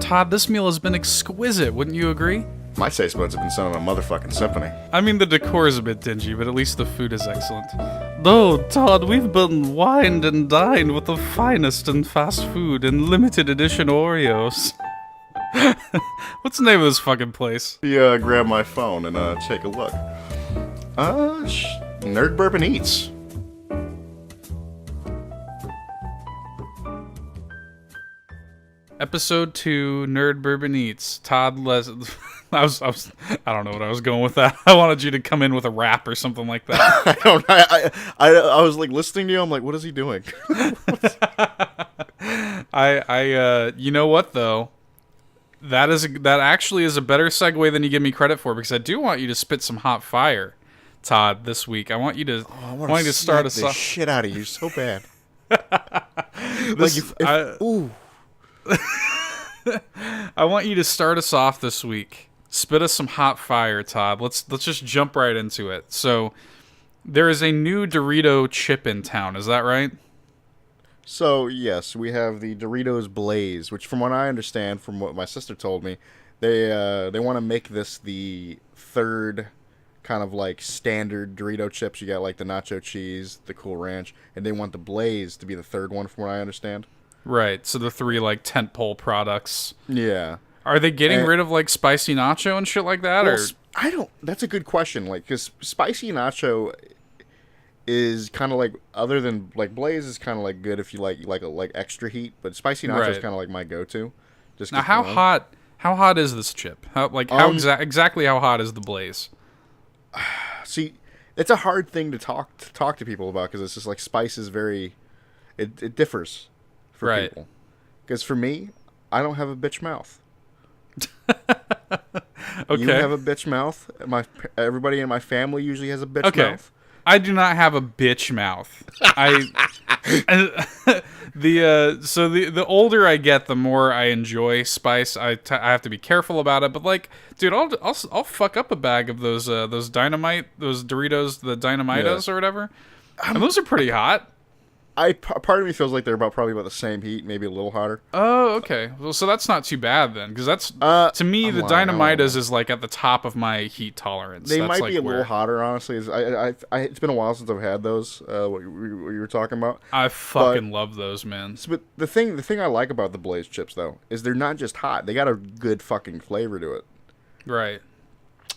Todd, this meal has been exquisite, wouldn't you agree? My taste buds have been singing a motherfucking symphony. I mean, the decor is a bit dingy, but at least the food is excellent. No, Todd, we've been wined and dined with the finest in fast food and limited edition Oreos. What's the name of this fucking place? Grab my phone and take a look. Nerd Bourbon Eats. Episode 2, Nerd Bourbon Eats. Todd I don't know what I was going with that. I wanted you to come in with a rap or something like that. I was like listening to you. I'm like, what is he doing? You know what though? That actually is a better segue than you give me credit for, because I do want you to spit some hot fire, Todd, this week. I want you to start us off. Shit out of you so bad. Ooh. I want you to start us off this week. Spit us some hot fire, Todd. Let's just jump right into it. So, there is a new Dorito chip in town. Is that right? So, yes, we have the Doritos Blaze, which from what I understand, from what my sister told me, they want to make this the third kind of like standard Dorito chips. You got like the nacho cheese, the Cool Ranch, and they want the Blaze to be the third one from what I understand. Right, so the three like tentpole products. Yeah. Are they getting rid of like spicy nacho and shit like that? Well, or I don't. That's a good question. Like, because spicy nacho is kind of like, other than like Blaze is kind of like good if you like extra heat, but spicy nacho is kind of like my go-to. Just now, how hot is this chip? Exactly how hot is the Blaze? See, it's a hard thing to talk to people about, because it's just like spice is very, it differs for people. Because for me, I don't have a bitch mouth. Okay. You have a bitch mouth. Everybody in my family usually has a bitch mouth. I do not have a bitch mouth. The older I get, the more I enjoy spice. I have to be careful about it, but like, dude, I'll fuck up a bag of those dynamite, those Doritos, the Dynamitos or whatever. And those are pretty hot. Part of me feels like they're probably about the same heat, maybe a little hotter. Oh, okay. Well, so that's not too bad then, because that's to me the Dynamitas is like at the top of my heat tolerance. They might be a little hotter, honestly. It's been a while since I've had those. What you were talking about. I fucking love those, man. But the thing I like about the Blaze chips though is they're not just hot; they got a good fucking flavor to it. Right.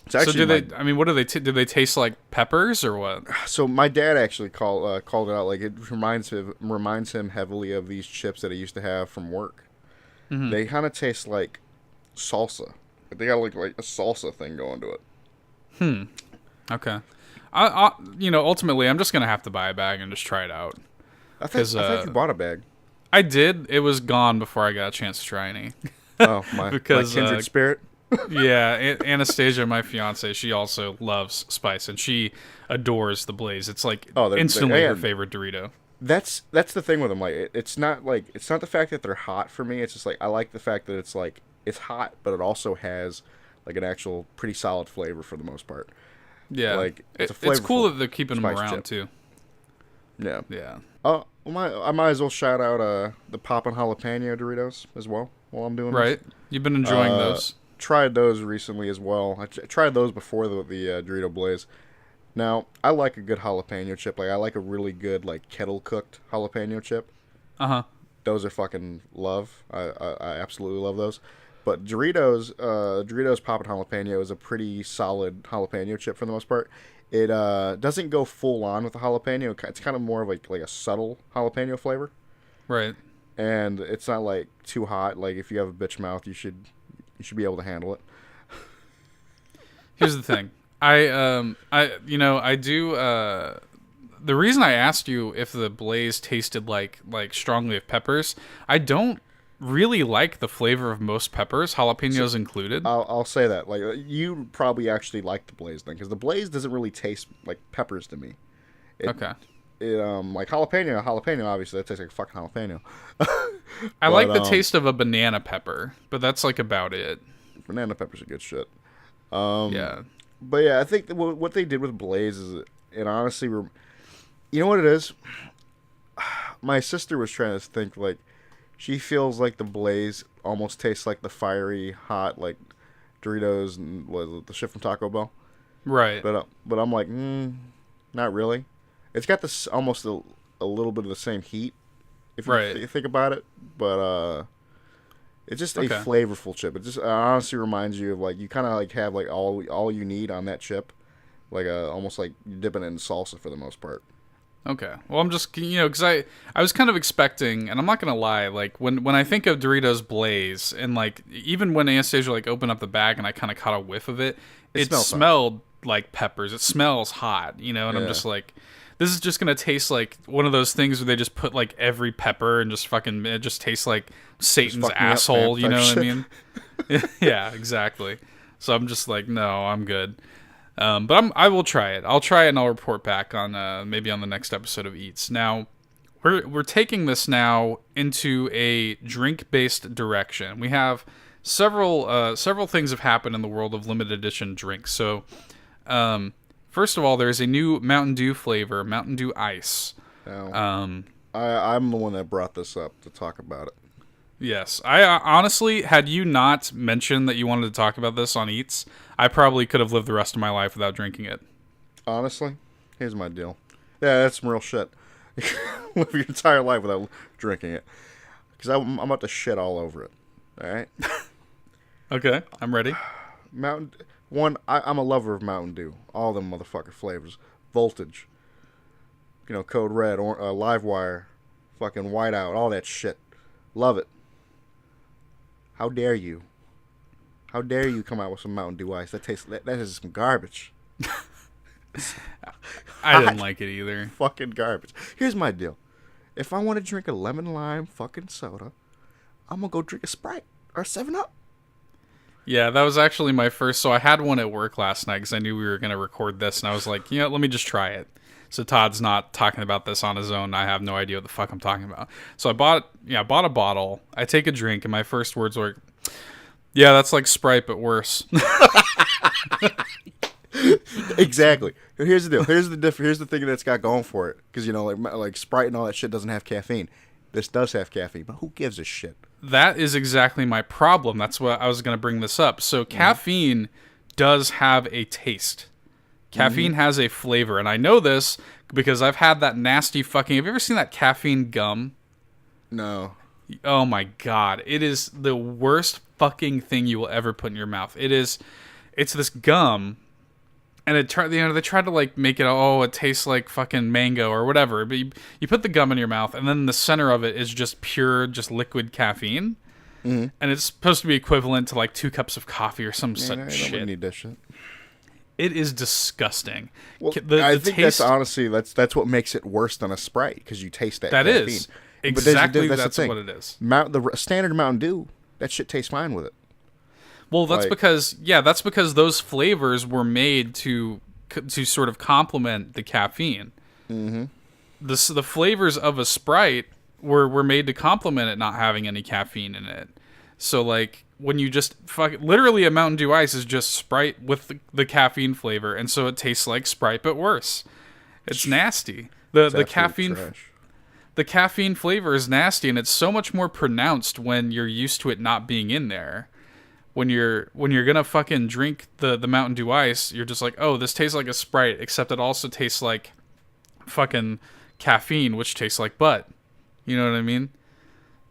So do they? I mean, what do they? Do they taste like peppers or what? So my dad actually called it out. Like, it reminds him heavily of these chips that he used to have from work. Mm-hmm. They kind of taste like salsa. They got like a salsa thing going to it. Okay. I ultimately, I'm just gonna have to buy a bag and just try it out. I thought you bought a bag. I did. It was gone before I got a chance to try any. Oh my! Because my kindred spirit. Yeah, Anastasia, my fiance, she also loves spice, and she adores the Blaze. It's like instantly her favorite Dorito. That's the thing with them. Like, it's not the fact that they're hot for me. It's just like I like the fact that it's hot, but it also has like an actual pretty solid flavor for the most part. Yeah, like it's cool that they're keeping them around too. Yeah, yeah. I might as well shout out the Poppin jalapeno Doritos as well while I'm doing this. Right, you've been enjoying those. Tried those recently as well. I tried those before the Dorito Blaze. Now, I like a good jalapeno chip. Like, I like a really good like kettle cooked jalapeno chip. Those are fucking love. I absolutely love those. But Doritos Poppin' Jalapeno is a pretty solid jalapeno chip for the most part. It doesn't go full on with the jalapeno. It's kind of more of like a subtle jalapeno flavor. Right. And it's not like too hot. Like, if you have a bitch mouth, you should be able to handle it. Here's the thing. I do. The reason I asked you if the Blaze tasted like strongly of peppers, I don't really like the flavor of most peppers, jalapenos included. I'll say that. Like, you probably actually like the Blaze then, because the Blaze doesn't really taste like peppers to me. Okay. Like jalapeno obviously that tastes like fucking jalapeno. I like the taste of a banana pepper, but that's like about it. Banana pepper's a good shit. Yeah. But yeah, I think what they did with Blaze is, it honestly, you know what it is? My sister was trying to think, like, she feels like the Blaze almost tastes like the fiery hot like Doritos and the shit from Taco Bell. Right. But I'm like, not really. It's got this almost a little bit of the same heat if you think about it, but it's just a flavorful chip. It just honestly reminds you of like you kind of like have like all you need on that chip, like almost like you're dipping it in salsa for the most part. Okay. Well, I'm just, because I was kind of expecting, and I'm not going to lie, like, when I think of Doritos Blaze, and, like, even when Anastasia, like, opened up the bag and I kind of caught a whiff of it, it smelled like peppers. It smells hot, and I'm just like, this is just going to taste like one of those things where they just put, like, every pepper and just fucking, it just tastes like Satan's asshole, you know what I mean? Yeah, exactly. So I'm just like, no, I'm good. But I will try it. I'll try it and I'll report back on maybe on the next episode of Eats. Now, we're taking this now into a drink-based direction. We have several things have happened in the world of limited edition drinks. So, first of all, there's a new Mountain Dew flavor, Mountain Dew Ice. I'm the one that brought this up to talk about it. Yes. I honestly, had you not mentioned that you wanted to talk about this on Eats, I probably could have lived the rest of my life without drinking it. Honestly, here's my deal. Yeah, that's some real shit. Live your entire life without drinking it. Because I'm about to shit all over it. Alright? Okay, I'm ready. I'm a lover of Mountain Dew. All them motherfucking flavors. Voltage. Code Red, or Livewire, fucking Whiteout, all that shit. Love it. How dare you? How dare you come out with some Mountain Dew Ice? That is some garbage. I didn't like it either. Fucking garbage. Here's my deal. If I want to drink a lemon lime fucking soda, I'm gonna go drink a Sprite or 7-Up. Yeah, that was actually my first. So I had one at work last night because I knew we were gonna record this, and I was like, let me just try it. So Todd's not talking about this on his own. I have no idea what the fuck I'm talking about. So I bought a bottle. I take a drink, and my first words were, "Yeah, that's like Sprite, but worse." Exactly. Here's the deal. Here's the thing that's got going for it. Because like Sprite and all that shit doesn't have caffeine. This does have caffeine, but who gives a shit? That is exactly my problem. That's what I was going to bring this up. So caffeine does have a taste. Caffeine has a flavor, and I know this because I've had that nasty fucking... Have you ever seen that caffeine gum? No. Oh my god. It is the worst fucking thing you will ever put in your mouth. It's this gum, and they tried to like make it, it tastes like fucking mango or whatever, but you put the gum in your mouth, and then the center of it is just pure, just liquid caffeine, and it's supposed to be equivalent to like 2 cups of coffee or some such shit. I don't need that shit. It is disgusting. Well, I think taste, that's honestly that's what makes it worse than a Sprite, because you taste that caffeine. Is exactly that's what it is. The standard Mountain Dew, that shit tastes fine with it. Well, that's because those flavors were made to sort of complement the caffeine. Mm-hmm. The flavors of a Sprite were made to complement it not having any caffeine in it. So like when you just literally a Mountain Dew Ice is just Sprite with the caffeine flavor, and so it tastes like Sprite but worse. It's nasty. The caffeine trash. The caffeine flavor is nasty, and it's so much more pronounced when you're used to it not being in there. When you're gonna fucking drink the Mountain Dew Ice, you're just like, oh, this tastes like a Sprite, except it also tastes like fucking caffeine, which tastes like butt. You know what I mean?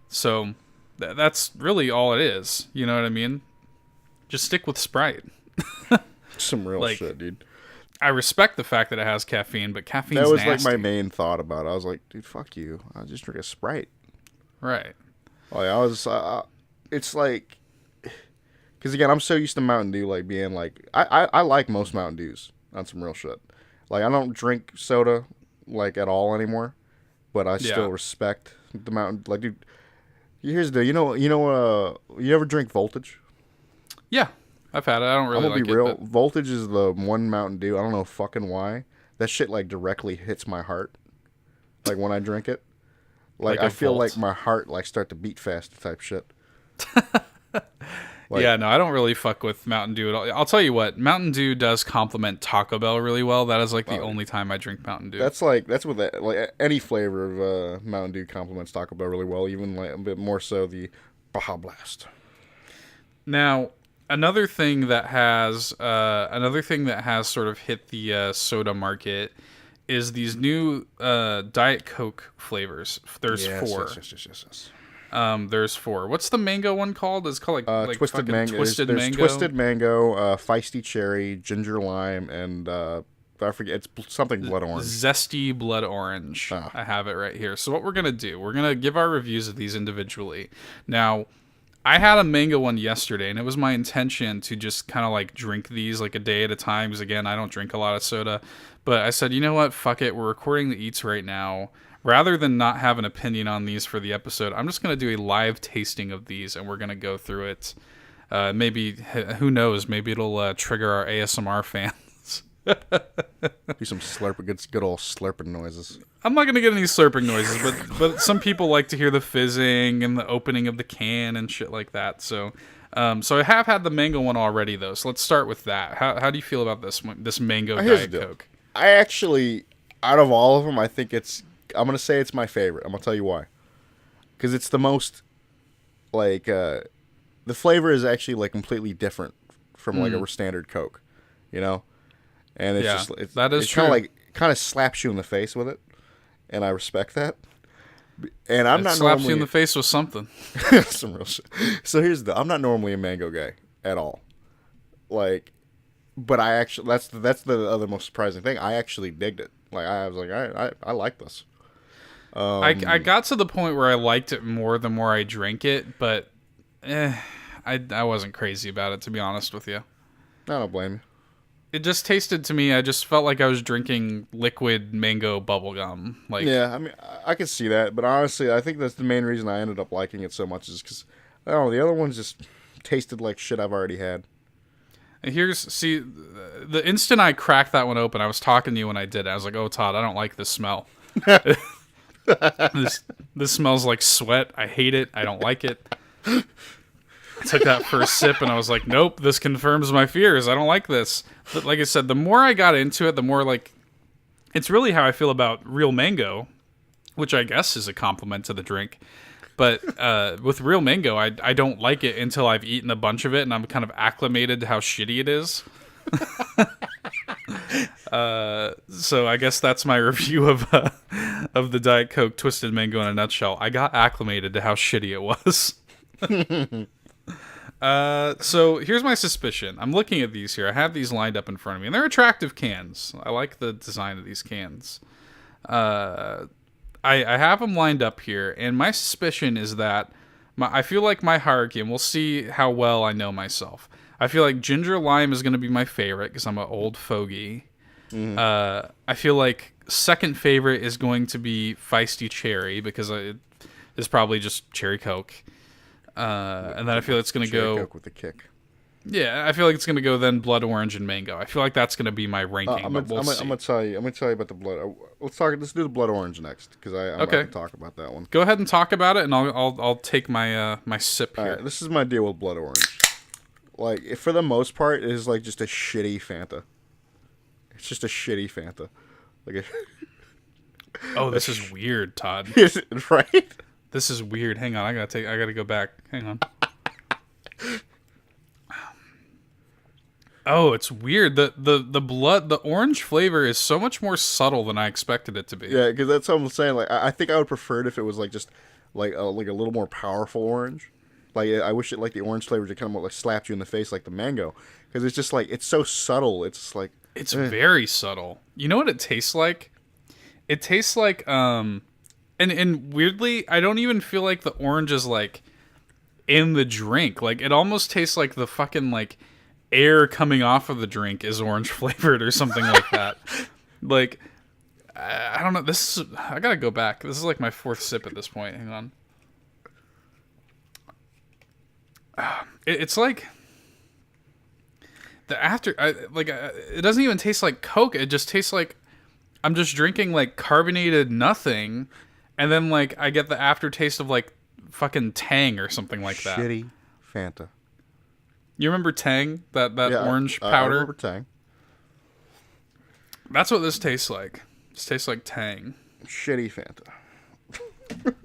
So that's really all it is. You know what I mean? Just stick with Sprite. Some real shit, dude. I respect the fact that it has caffeine, but caffeine's nasty. That was nasty. like my main thought about it. I was like, dude, fuck you. I'll just drink a Sprite. Right. Like it's like, because again, I'm so used to Mountain Dew like being like, I like most Mountain Dews on some real shit. Like I don't drink soda like at all anymore, but I still respect the Mountain. Like, dude, here's the you ever drink Voltage? Yeah, I've had it. I don't really like it. I'm gonna be real. But Voltage is the one Mountain Dew. I don't know fucking why. That shit like directly hits my heart. Like when I drink it, like I feel like my heart like start to beat fast type shit. Like, Yeah, no, I don't really fuck with Mountain Dew at all. I'll tell you what, Mountain Dew does complement Taco Bell really well. That is like the only time I drink Mountain Dew. that's what like any flavor of Mountain Dew complements Taco Bell really well, even like a bit more so the Baja Blast. Now, another thing that has sort of hit the soda market is these new Diet Coke flavors. There's four. Yes. There's four. What's the mango one called? It's called like Twisted Mango. There's Twisted Mango, Feisty Cherry, Ginger Lime, and I forget. It's something blood orange. Zesty blood orange. Oh. I have it right here. So what we're gonna do? We're gonna give our reviews of these individually. Now, I had a mango one yesterday, and it was my intention to just kind of like drink these like a day at a time. Because again, I don't drink a lot of soda. But I said, you know what? Fuck it. We're recording the eats right now. Rather than not have an opinion on these for the episode, I'm just going to do a live tasting of these, and we're going to go through it. Maybe, who knows, maybe it'll trigger our ASMR fans. Do some good old slurping noises. I'm not going to get any slurping noises, but some people like to hear the fizzing and the opening of the can and shit like that. So I have had the mango one already, though, so let's start with that. How do you feel about this mango Diet Coke? I actually, out of all of them, I'm going to say it's my favorite. I'm going to tell you why. Because it's the most, like, the flavor is actually, like, completely different from, like, a standard Coke, you know? And it's that is true. Kind of slaps you in the face with it. And I respect that. And I'm not slaps you in the face with something. Some real shit. So I'm not normally a mango guy at all. Like, but I actually, that's the other most surprising thing. I actually digged it. Like, I was like, I like this. I got to the point where I liked it more the more I drank it, but I wasn't crazy about it, to be honest with you. I don't blame you. It just tasted to me, I just felt like I was drinking liquid mango bubblegum. Like, yeah, I mean, I can see that, but honestly, I think that's the main reason I ended up liking it so much is because, I don't know, the other ones just tasted like shit I've already had. And the instant I cracked that one open, I was talking to you when I did it. I was like, oh, Todd, I don't like this smell. This smells like sweat. I hate it. I don't like it. I took that first sip and I was like, nope, this confirms my fears. I don't like this. But like I said, the more I got into it, the more like it's really how I feel about real mango, which I guess is a compliment to the drink. But with real mango, I don't like it until I've eaten a bunch of it and I'm kind of acclimated to how shitty it is. So I guess that's my review of the Diet Coke Twisted Mango in a nutshell. I got acclimated to how shitty it was. So here's my suspicion. I'm looking at these here. I have these lined up in front of me, and they're attractive cans. I like the design of these cans. I have them lined up here, and my suspicion is that I feel like my hierarchy, and we'll see how well I know myself. I feel like ginger lime is going to be my favorite because I'm an old fogey. Mm-hmm. I feel like second favorite is going to be feisty cherry because it's probably just cherry Coke. And then I feel it's going to go Coke with a kick. Yeah, I feel like it's going to go then blood orange and mango. I feel like that's going to be my ranking. I'm gonna tell you about the blood. Let's do the blood orange next because I'm about to talk about that one. Go ahead and talk about it, and I'll take my my sip here. All right, this is my deal with blood orange. Like, for the most part, it is like just a shitty Fanta. It's just a shitty Fanta. Like, this is weird, Todd. Is it right? This is weird. Hang on, I gotta go back. Hang on. Oh, it's weird. The orange flavor is so much more subtle than I expected it to be. Yeah, because that's what I'm saying. Like, I think I would prefer it if it was like just like a little more powerful orange. Like, I wish it like the orange flavor to kind of like slap you in the face like the mango, because it's just like it's so subtle. It's just like it's very subtle. You know what it tastes like? It tastes like and weirdly, I don't even feel like the orange is like in the drink. Like, it almost tastes like the fucking like air coming off of the drink is orange flavored or something like that. Like, I don't know. I gotta go back. This is like my fourth sip at this point. Hang on. It's like the after. It doesn't even taste like Coke. It just tastes like I'm just drinking like carbonated nothing, and then like I get the aftertaste of like fucking Tang or something like that. Shitty Fanta. You remember Tang? That Yeah, orange I powder? remember Tang. That's what this tastes like. This tastes like Tang. Shitty Fanta.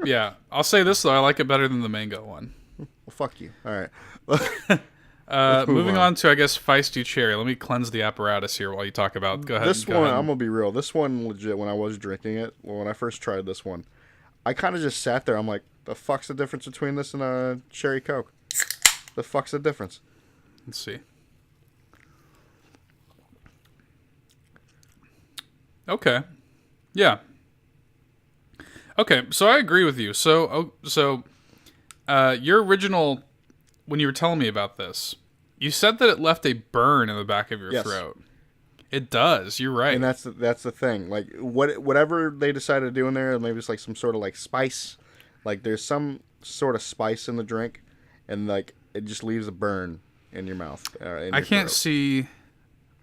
Yeah. I'll say this, though. I like it better than the mango one. Well, fuck you. All right. Let's move Moving on to, I guess, feisty cherry. Let me cleanse the apparatus here while you talk about. Go ahead. This one, I'm gonna be real. This one, legit. When I was drinking it, when I first tried this one, I kind of just sat there. I'm like, the fuck's the difference between this and a cherry Coke? The fuck's the difference? Let's see. Okay. Yeah. Okay, so I agree with you. So your original, when you were telling me about this, you said that it left a burn in the back of your throat. It does. You're right. And that's the thing. Like whatever they decided to do in there, maybe it's like some sort of like spice. Like there's some sort of spice in the drink, and like it just leaves a burn in your mouth. I can't see.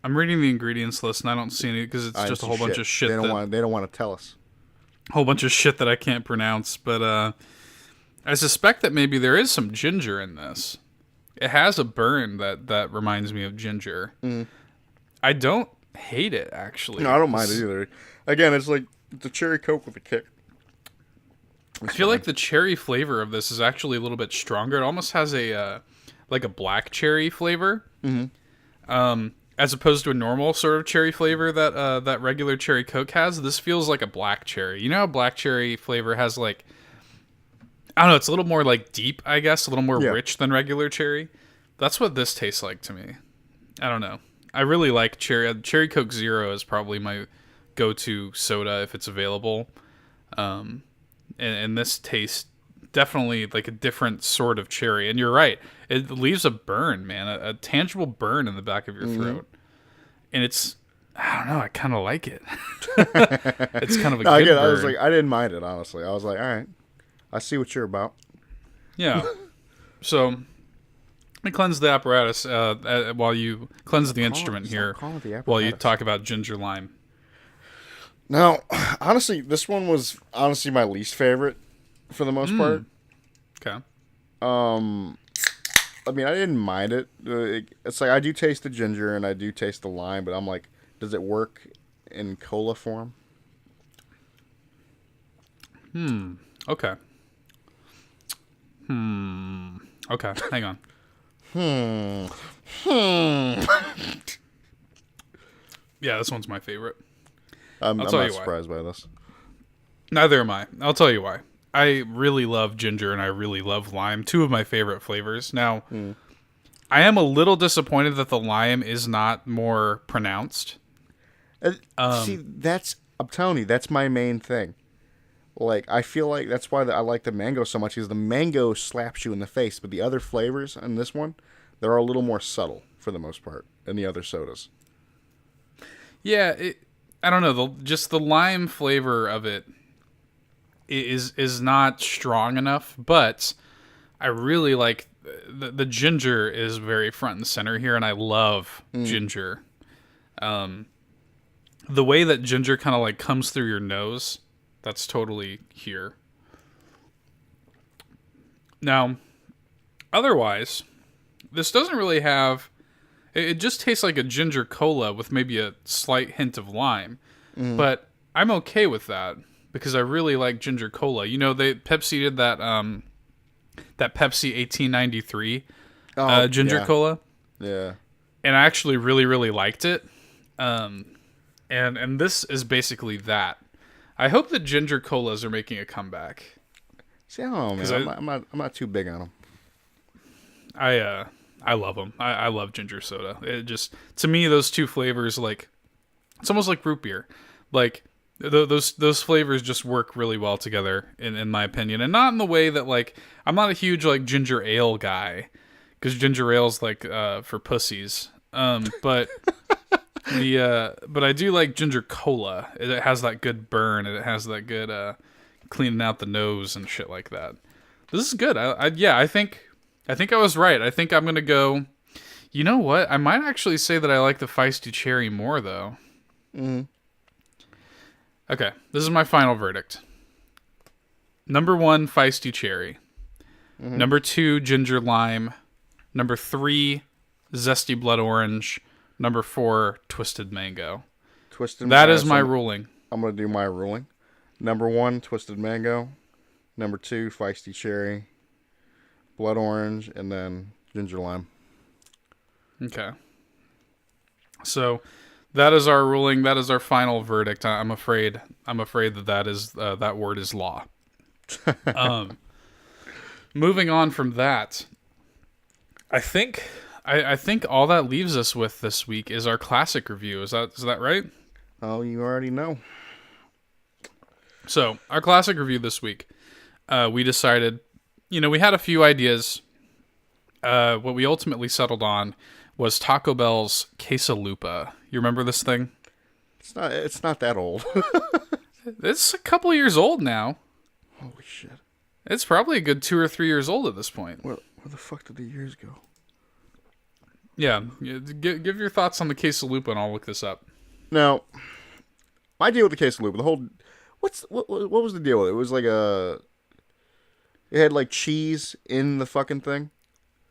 I'm reading the ingredients list, and I don't see any because it's just a whole bunch of shit. They don't want to tell us. A whole bunch of shit that I can't pronounce, but I suspect that maybe there is some ginger in this. It has a burn that reminds me of ginger. Mm. I don't hate it, actually. No, I don't mind it either. Again, it's like the cherry Coke with a kick. I feel like the cherry flavor of this is actually a little bit stronger. It almost has a like a black cherry flavor, as opposed to a normal sort of cherry flavor that that regular cherry Coke has. This feels like a black cherry. You know how black cherry flavor has like, I don't know, it's a little more like deep, I guess, a little more rich than regular cherry. That's what this tastes like to me. I don't know. I really like cherry. Cherry Coke Zero is probably my go-to soda if it's available. And this tastes definitely like a different sort of cherry. And you're right. It leaves a burn, man, a tangible burn in the back of your throat. And it's, I don't know, I kind of like it. It's kind of a good burn. I was like, I didn't mind it, honestly. I was like, all right, I see what you're about. Yeah. So, let me cleanse the apparatus while you cleanse the instrument here while you talk about ginger lime. Now, honestly, this one was honestly my least favorite for the most part. Okay. I mean, I didn't mind it. It's like I do taste the ginger and I do taste the lime, but I'm like, does it work in cola form? Okay. Okay, hang on. Yeah, this one's my favorite. I'm not surprised by this. Neither am I. I'll tell you why. I really love ginger and I really love lime. Two of my favorite flavors. Now, I am a little disappointed that the lime is not more pronounced. See, I'm telling you, that's my main thing. Like, I feel like that's why I like the mango so much, is the mango slaps you in the face, but the other flavors in this one, they're a little more subtle for the most part in the other sodas. Yeah, I don't know. Just the lime flavor of it is not strong enough, but I really like the ginger is very front and center here, and I love ginger. The way that ginger kind of like comes through your nose, that's totally here. Now, otherwise, this doesn't really have. It just tastes like a ginger cola with maybe a slight hint of lime, but I'm okay with that because I really like ginger cola. You know, Pepsi did that that Pepsi 1893 ginger cola. Yeah, and I actually really really liked it. And this is basically that. I hope that ginger colas are making a comeback. See, I don't know, man. I'm not too big on them. I love them. I love ginger soda. It just, to me, those two flavors, like, it's almost like root beer. Like, those flavors just work really well together, in my opinion. And not in the way that, like, I'm not a huge, like, ginger ale guy, because ginger ale's, like, for pussies. But but I do like ginger cola. It has that good burn, and it has that good cleaning out the nose and shit like that. This is good. I think I was right. I think I'm gonna go. You know what? I might actually say that I like the feisty cherry more, though. Okay, this is my final verdict. Number 1, feisty cherry. Number 2, ginger lime. Number 3, zesty blood orange. Number 4, twisted mango. Twisted. That is my ruling. I'm gonna do my ruling. Number 1, twisted mango. Number 2, feisty cherry. Blood orange, and then ginger lime. Okay. So that is our ruling. That is our final verdict. I'm afraid that word is law. Moving on from that, I think all that leaves us with this week is our classic review. Is that right? Oh, you already know. So our classic review this week, we decided, we had a few ideas. What we ultimately settled on was Taco Bell's quesalupa. You remember this thing? It's not that old. It's a couple of years old now. Holy shit. It's probably a good 2 or 3 years old at this point. Where the fuck did the years go? Yeah, give your thoughts on the quesalupa and I'll look this up. Now, my deal with the quesalupa, the whole... What was the deal with it? It was like it had like cheese in the fucking thing?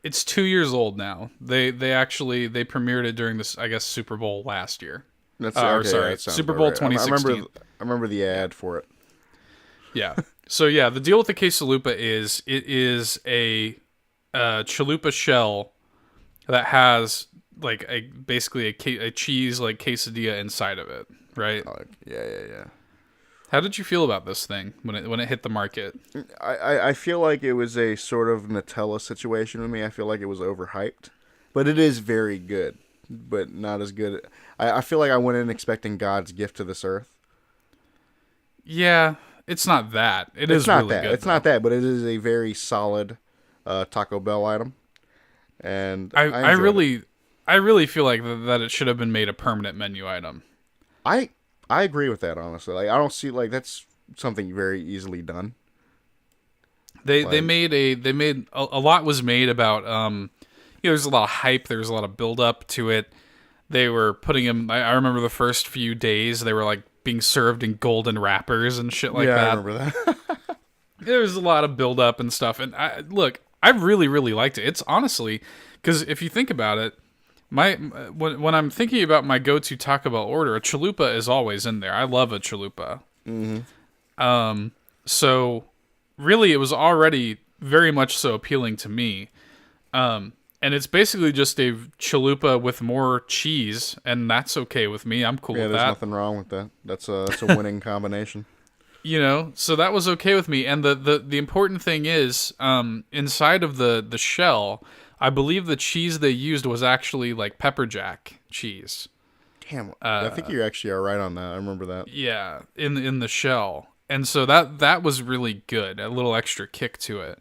It's 2 years old now. They premiered it during this, I guess, Super Bowl last year. Super Bowl 2016. I remember the ad for it. Yeah. So yeah, the deal with the quesalupa is it is a chalupa shell that has like basically a cheese like quesadilla inside of it, right? Yeah. How did you feel about this thing when it hit the market? I feel like it was a sort of Nutella situation with me. I feel like it was overhyped, but it is very good, but not as good. I feel like I went in expecting God's gift to this earth. Yeah, it's not that. It's not really that. good. It's not that, but it is a very solid Taco Bell item, and I really feel like that it should have been made a permanent menu item. I agree with that, honestly. Like, I don't see, like, that's something very easily done. They made a lot was made about there's a lot of hype, there's a lot of build up to it. They were putting them, I remember the first few days they were like being served in golden wrappers and shit like that. Yeah, I remember that. There was a lot of build up and stuff, and I really really liked it. It's honestly, because if you think about it, when I'm thinking about my go-to Taco Bell order, a chalupa is always in there. I love a chalupa. Mm-hmm. So really, it was already very much so appealing to me. And it's basically just a chalupa with more cheese, and that's okay with me. I'm cool with that. Yeah, there's nothing wrong with that. That's a winning combination. So that was okay with me. And the important thing is, inside of the shell, I believe the cheese they used was actually like pepper jack cheese. Damn, I think you actually are right on that. I remember that. Yeah, in the shell. And so that was really good. A little extra kick to it.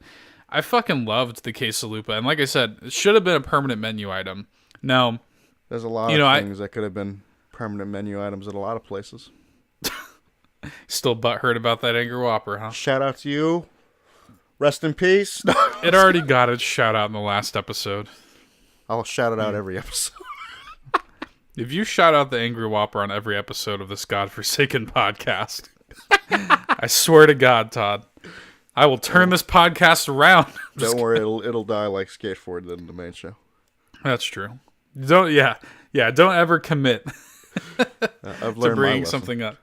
I fucking loved the quesalupa, and like I said, it should have been a permanent menu item. Now, there's a lot of things that could have been permanent menu items at a lot of places. Still butthurt about that Angry Whopper, huh? Shout out to you. Rest in peace. It already got its shout out in the last episode. I'll shout it out every episode. If you shout out the Angry Whopper on every episode of this godforsaken podcast, I swear to God, Todd, I will turn this podcast around. Don't worry, it'll die like Skateboard did in the main show. That's true. Don't ever commit I've learned to bringing something up.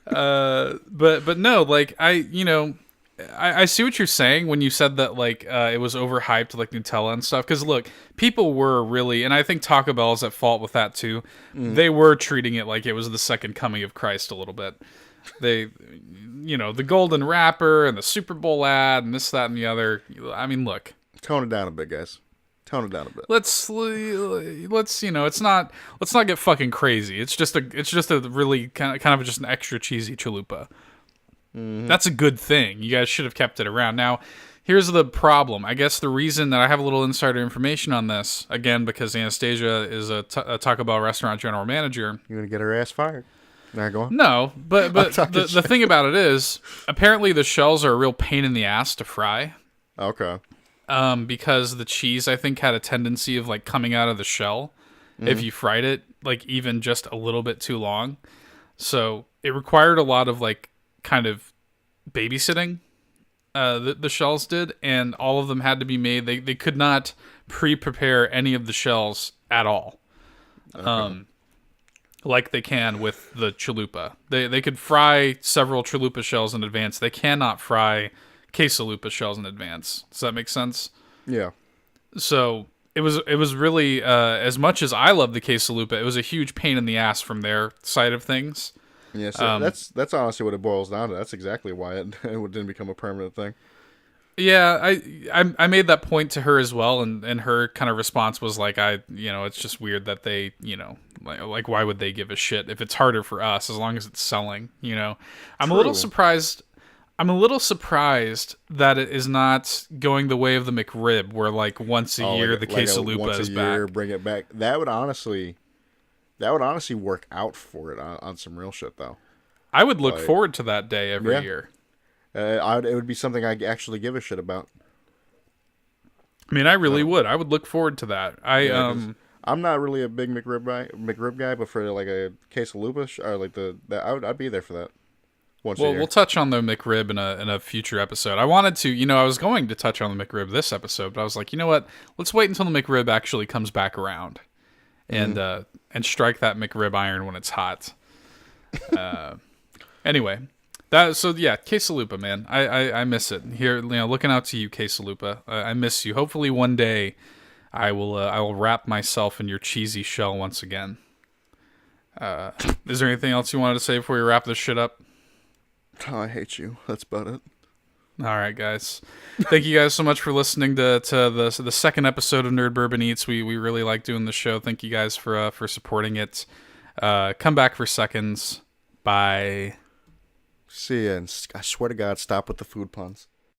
But no, like I see what you're saying when you said that like it was overhyped like Nutella and stuff. Because look, people were really, and I think Taco Bell is at fault with that too. They were treating it like it was the second coming of Christ a little bit. They, the golden wrapper and the Super Bowl ad and this, that, and the other. I mean, look, tone it down a bit, guys. Tone it down a bit. Let's let's not get fucking crazy. It's just a really kind of just an extra cheesy chalupa. That's a good thing. You guys should have kept it around. Now, here's the problem. I guess the reason that I have a little insider information on this, again, because Anastasia is a Taco Bell restaurant general manager. You're going to get her ass fired. Now go on. No, but the thing about it is, apparently the shells are a real pain in the ass to fry. Okay. Because the cheese, I think, had a tendency of, like, coming out of the shell if you fried it, like, even just a little bit too long. So it required a lot of, like, kind of babysitting the shells did, and all of them had to be made. They could not pre-prepare any of the shells at all. Okay. Like they can with the chalupa. They could fry several chalupa shells in advance. They cannot fry quesalupa shells in advance. Does that make sense? Yeah. So it was really as much as I love the quesalupa, it was a huge pain in the ass from their side of things. Yeah, so that's honestly what it boils down to. That's exactly why it didn't become a permanent thing. Yeah, I made that point to her as well, and her kind of response was like, it's just weird that they, like why would they give a shit if it's harder for us as long as it's selling, I'm a little surprised. I'm a little surprised that it is not going the way of the McRib, where like once a year the quesalupa is back. Bring it back. That would honestly work out for it on some real shit though. I would look forward to that day every year. It would be something I actually give a shit about. I mean, I really would. I would look forward to that. I'm not really a big McRib guy, but for like a quesalupa or like I'd be there for that. Once a year. We'll touch on the McRib in a future episode. I wanted to, I was going to touch on the McRib this episode, but I was like, you know what? Let's wait until the McRib actually comes back around, and strike that McRib iron when it's hot. Anyway. Quesalupa, man. I miss it. Here, looking out to you, Quesalupa. I miss you. Hopefully one day I will wrap myself in your cheesy shell once again. Is there anything else you wanted to say before we wrap this shit up? Oh, I hate you. That's about it. All right, guys. Thank you guys so much for listening to the second episode of Nerd Bourbon Eats. We really like doing the show. Thank you guys for supporting it. Come back for seconds. Bye. See ya, and I swear to God, stop with the food puns.